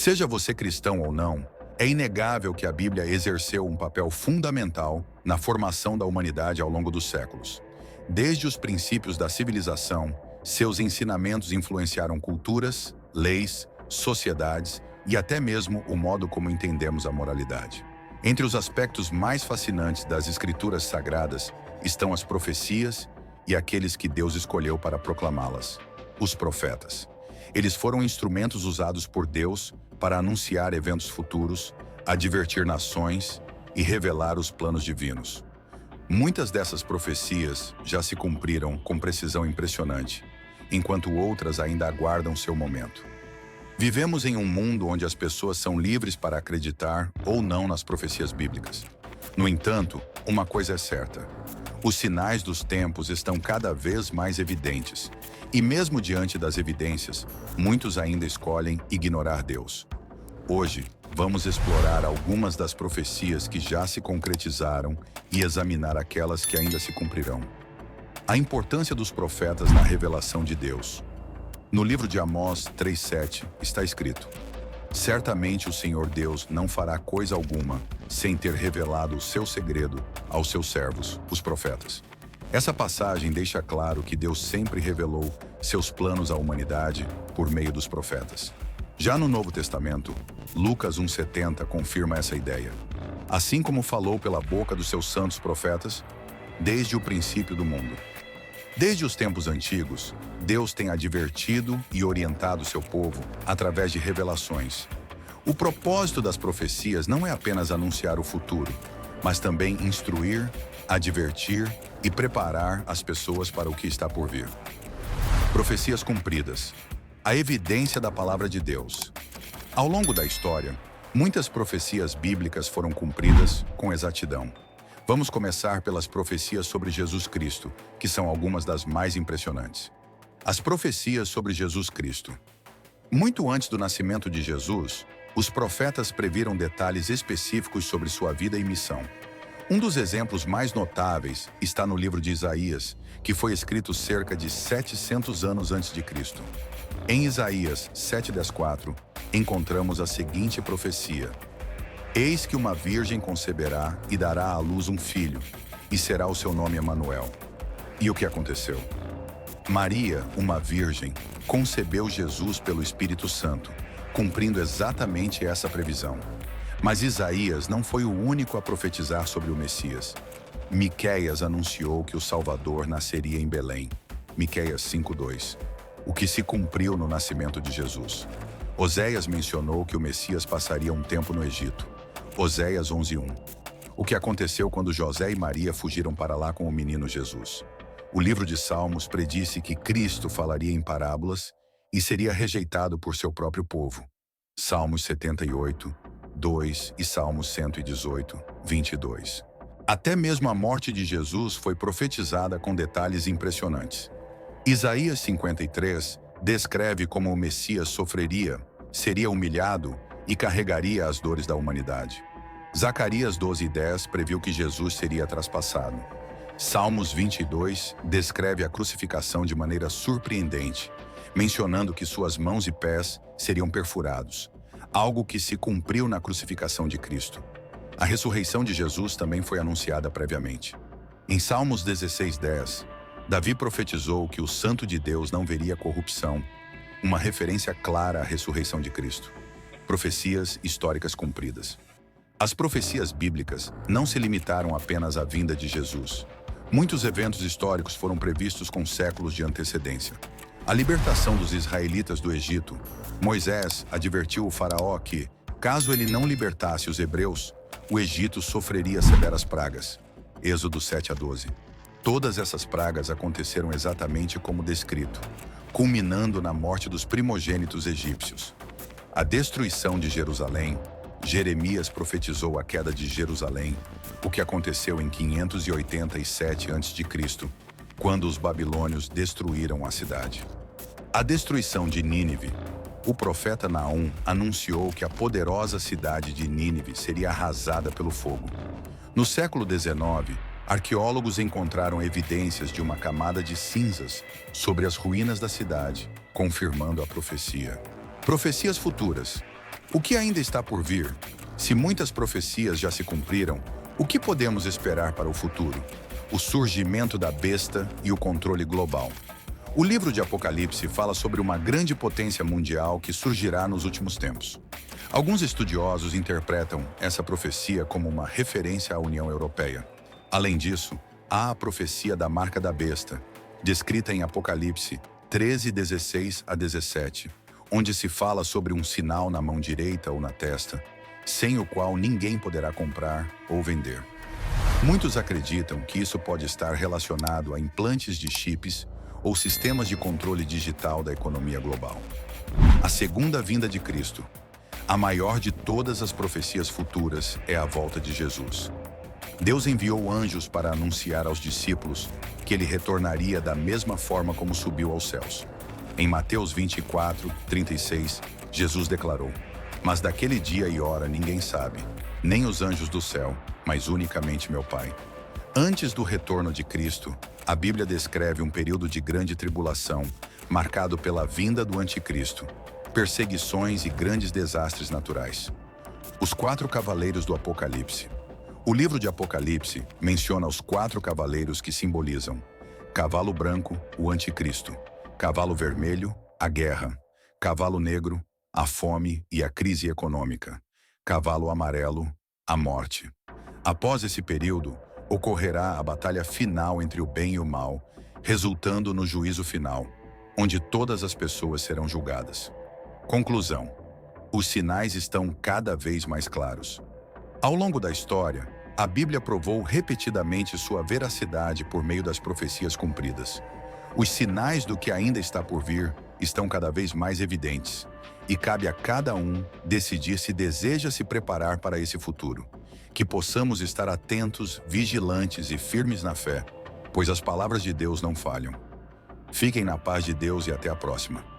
Seja você cristão ou não, é inegável que a Bíblia exerceu um papel fundamental na formação da humanidade ao longo dos séculos. Desde os princípios da civilização, seus ensinamentos influenciaram culturas, leis, sociedades e até mesmo o modo como entendemos a moralidade. Entre os aspectos mais fascinantes das Escrituras Sagradas estão as profecias e aqueles que Deus escolheu para proclamá-las, os profetas. Eles foram instrumentos usados por Deus para anunciar eventos futuros, advertir nações e revelar os planos divinos. Muitas dessas profecias já se cumpriram com precisão impressionante, enquanto outras ainda aguardam seu momento. Vivemos em um mundo onde as pessoas são livres para acreditar ou não nas profecias bíblicas. No entanto, uma coisa é certa: os sinais dos tempos estão cada vez mais evidentes, e mesmo diante das evidências, muitos ainda escolhem ignorar Deus. Hoje, vamos explorar algumas das profecias que já se concretizaram e examinar aquelas que ainda se cumprirão. A importância dos profetas na revelação de Deus. No livro de Amós 3:7 está escrito: certamente o Senhor Deus não fará coisa alguma sem ter revelado o seu segredo aos seus servos, os profetas. Essa passagem deixa claro que Deus sempre revelou seus planos à humanidade por meio dos profetas. Já no Novo Testamento, Lucas 1:70 confirma essa ideia. Assim como falou pela boca dos seus santos profetas, desde o princípio do mundo. Desde os tempos antigos, Deus tem advertido e orientado seu povo através de revelações. O propósito das profecias não é apenas anunciar o futuro, mas também instruir, advertir e preparar as pessoas para o que está por vir. Profecias cumpridas. A evidência da palavra de Deus. Ao longo da história, muitas profecias bíblicas foram cumpridas com exatidão. Vamos começar pelas profecias sobre Jesus Cristo, que são algumas das mais impressionantes. As profecias sobre Jesus Cristo. Muito antes do nascimento de Jesus, os profetas previram detalhes específicos sobre sua vida e missão. Um dos exemplos mais notáveis está no livro de Isaías, que foi escrito cerca de 700 anos antes de Cristo. Em Isaías 7:4, encontramos a seguinte profecia: eis que uma virgem conceberá e dará à luz um filho, e será o seu nome Emanuel. E o que aconteceu? Maria, uma virgem, concebeu Jesus pelo Espírito Santo, cumprindo exatamente essa previsão. Mas Isaías não foi o único a profetizar sobre o Messias. Miqueias anunciou que o Salvador nasceria em Belém, Miqueias 5:2, o que se cumpriu no nascimento de Jesus. Oséias mencionou que o Messias passaria um tempo no Egito, Oséias 11:1, o que aconteceu quando José e Maria fugiram para lá com o menino Jesus. O livro de Salmos predisse que Cristo falaria em parábolas e seria rejeitado por seu próprio povo. Salmos 78:2 e Salmos 118:22. Até mesmo a morte de Jesus foi profetizada com detalhes impressionantes. Isaías 53 descreve como o Messias sofreria, seria humilhado e carregaria as dores da humanidade. Zacarias 12:10 previu que Jesus seria traspassado. Salmos 22 descreve a crucificação de maneira surpreendente, mencionando que suas mãos e pés seriam perfurados, algo que se cumpriu na crucificação de Cristo. A ressurreição de Jesus também foi anunciada previamente. Em Salmos 16:10, Davi profetizou que o Santo de Deus não veria corrupção, uma referência clara à ressurreição de Cristo. Profecias históricas cumpridas. As profecias bíblicas não se limitaram apenas à vinda de Jesus. Muitos eventos históricos foram previstos com séculos de antecedência. A libertação dos israelitas do Egito. Moisés advertiu o faraó que, caso ele não libertasse os hebreus, o Egito sofreria severas pragas. Êxodo 7:12. Todas essas pragas aconteceram exatamente como descrito, culminando na morte dos primogênitos egípcios. A destruição de Jerusalém. Jeremias profetizou a queda de Jerusalém, o que aconteceu em 587 a.C., quando os babilônios destruíram a cidade. A destruição de Nínive. O profeta Naum anunciou que a poderosa cidade de Nínive seria arrasada pelo fogo. No século XIX, arqueólogos encontraram evidências de uma camada de cinzas sobre as ruínas da cidade, confirmando a profecia. Profecias futuras. O que ainda está por vir? Se muitas profecias já se cumpriram, o que podemos esperar para o futuro? O surgimento da besta e o controle global. O livro de Apocalipse fala sobre uma grande potência mundial que surgirá nos últimos tempos. Alguns estudiosos interpretam essa profecia como uma referência à União Europeia. Além disso, há a profecia da marca da besta, descrita em Apocalipse 13, 16 a 17, onde se fala sobre um sinal na mão direita ou na testa, sem o qual ninguém poderá comprar ou vender. Muitos acreditam que isso pode estar relacionado a implantes de chips ou sistemas de controle digital da economia global. A segunda vinda de Cristo. A maior de todas as profecias futuras é a volta de Jesus. Deus enviou anjos para anunciar aos discípulos que ele retornaria da mesma forma como subiu aos céus. Em Mateus 24, 36, Jesus declarou: "Mas daquele dia e hora ninguém sabe, nem os anjos do céu, mas unicamente meu Pai." Antes do retorno de Cristo, a Bíblia descreve um período de grande tribulação, marcado pela vinda do anticristo, perseguições e grandes desastres naturais. Os 4 cavaleiros do Apocalipse. O livro de Apocalipse menciona os 4 cavaleiros que simbolizam: cavalo branco, o anticristo; cavalo vermelho, a guerra; cavalo negro, a fome e a crise econômica; cavalo amarelo, a morte. Após esse período, ocorrerá a batalha final entre o bem e o mal, resultando no juízo final, onde todas as pessoas serão julgadas. Conclusão: os sinais estão cada vez mais claros. Ao longo da história, a Bíblia provou repetidamente sua veracidade por meio das profecias cumpridas. Os sinais do que ainda está por vir estão cada vez mais evidentes, e cabe a cada um decidir se deseja se preparar para esse futuro. Que possamos estar atentos, vigilantes e firmes na fé, pois as palavras de Deus não falham. Fiquem na paz de Deus e até a próxima.